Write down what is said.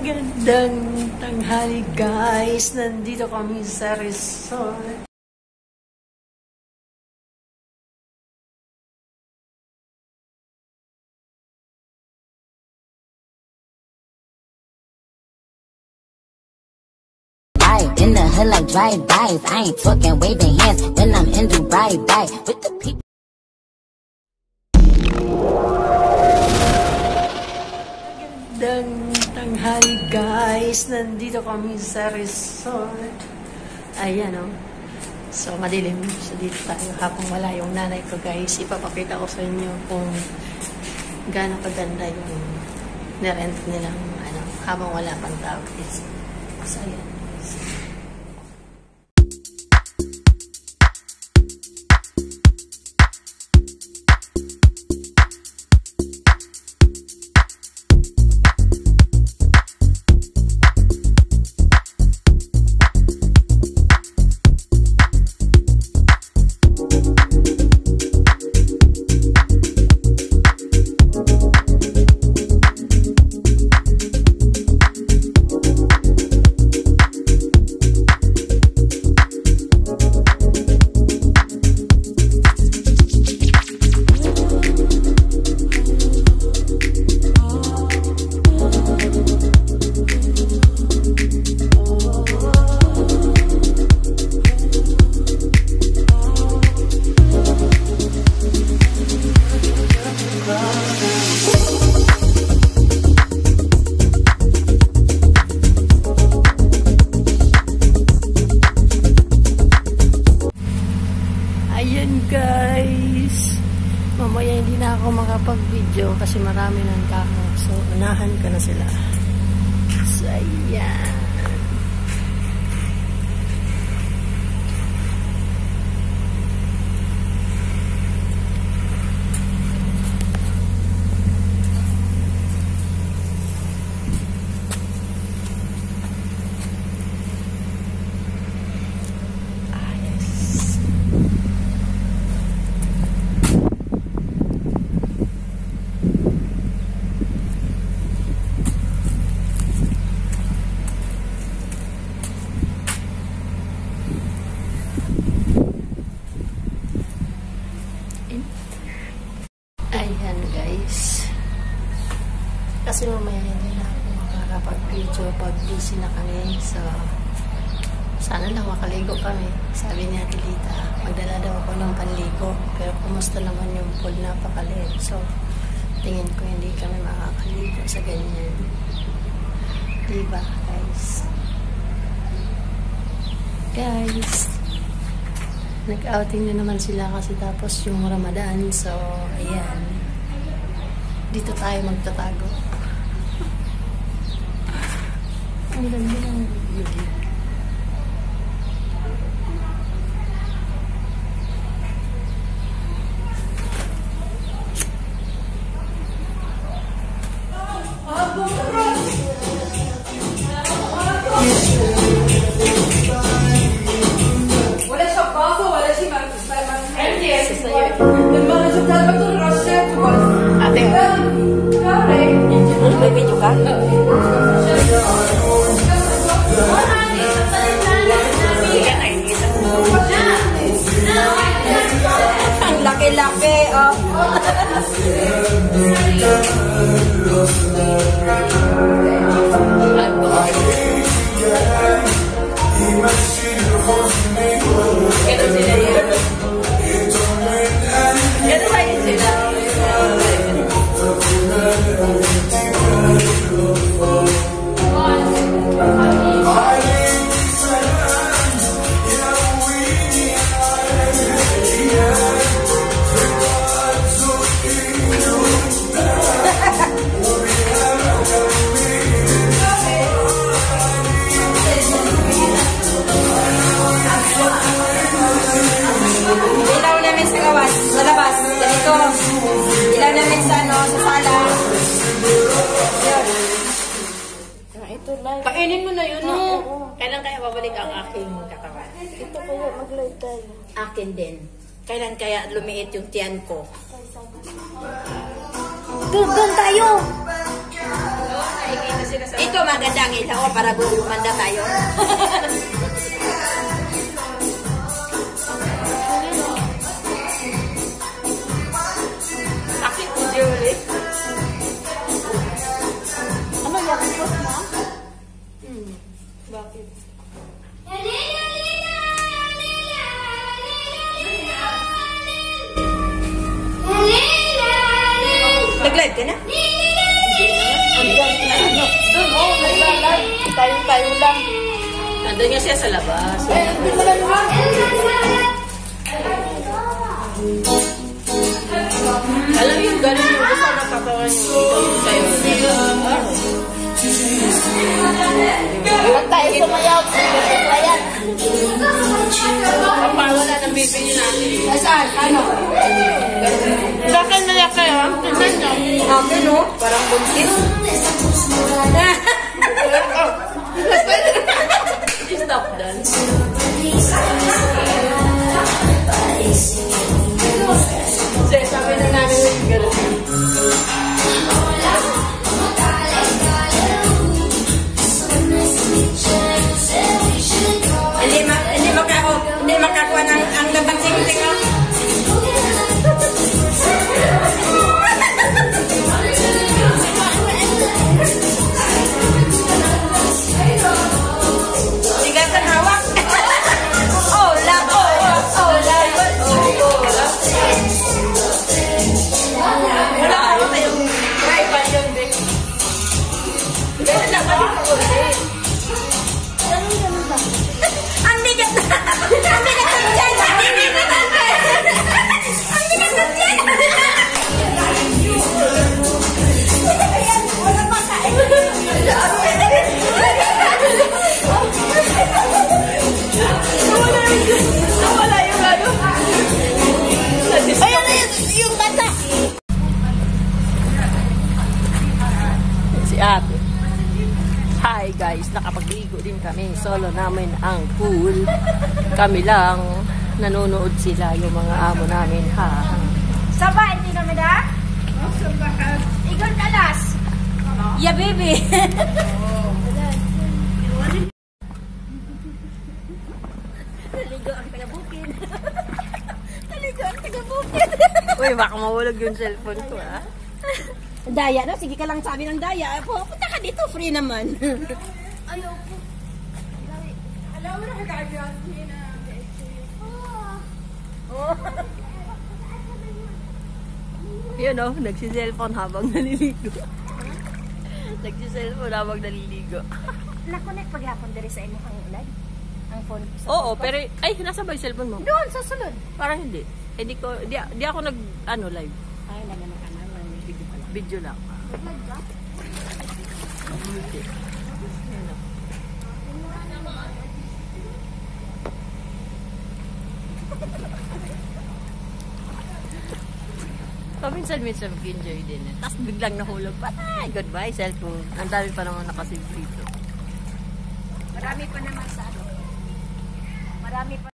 Magandang tanghali guys, nandito kami sa resort. In the hood like drive-bys, I ain't talking waving hands when I'm in Dubai, bye with the people. Magandang tanghali guys, nandito kami sa resort. Ayan o. So madilim. So dito tayo habang wala yung nanay ko guys. Ipapakita ko sa inyo kung gaano kaganda yung nirent nilang habang wala pang tao guys. So ayan. Ayan guys, mamaya hindi na ako makapag-video kasi marami ng tao. So, unahan ko na sila. So, ayan. Ayan guys, kasi mamaya hindi na ako makakapag-video pag busy na kami. So sana lang makaligo kami. Sabi niya Lita, magdala daw ako ng panligo, pero kumusta naman yung pool, napakaliit. So tingin ko hindi kami makakaligo sa ganyan, diba guys, nag-outing na naman sila kasi tapos yung Ramadan. So, ayan. Dito tayo magtatago. Ang ganda ng view. Video ka? Ang laki-laki, oh. Ito sila yan. Ito ba yun sila? Ilaw namin sa gawas, sa labas, ganito. Ilaw namin sa sa sala. Ito lang. Kainin mo na yun, no? Kailan kaya babalik ang aking katawan? Ito kaya mag-live tayo. Akin din. Kailan kaya lumiit yung tiyan ko? Doon tayo! Nakikita sila sa... Ito maganda ang ilaw para gumanda tayo. Bakit po, Julie? Ano yan? Post mo? Bakit? Nag-live ka na? Tayo lang. Nandun niya siya sa labas. Hindi mo lang naman. Alam yung ganun yung gusto na patawan yung sa'yo. Huwag tayo sumayaw. Ayan. Papawala ng bibili natin. Saan? Ano? Sa akin na kayo. Tignan nyo. Akin, no? Parang buntis. Stop dance. Kasi sabi na namin yung ganun. Hindi makakuha ng ang labang sing-sing, no? Tigatan hawak. Oh, love. Oh, love. Wala ako sa yung tripod yun, Vic. Ganun lang kami sa ulit. Ang bigat na. Ang bigat na dyan. Ang bigat na dyan. Ang bigat na dyan. Wala pa kain. Nawala yung ano. Ayun na yung bata. Si ate. Hi guys, nakapagligo din kami. Solo namin ang pool. Kami lang. Nanonood sila yung mga amo namin. Ha? Sabah, hindi kami da? Sabah. Igon kalas. Yeah, baby. Naligo ang taga-bukid. Naligo ang taga-bukid. Uy, baka mawulog yung cellphone ko, ha? Daya na, sige ka lang sabi ng daya. Punta ka dito, free naman. Ayoko. Alam mo na kagagawin na. Yun o, nagsiselfone habang naliligo. Nagsiselfone habang naliligo. Nakunik paghapon dari sa imo ang live? Ang phone ko sa Oo, pero, ay, nasa ba yung cellphone mo? doon, sa sulod. Parang hindi. Eh, di ako nag, live. Ay, naganak ka na, video ka lang. Video lang. Hindi. Yun o. Minsan mag-enjoy din. Tapos biglang nahulog pa. Ay, goodbye, cellphone. Ang dami pa naman nakasave dito. Marami pa naman sa ano. Marami pa.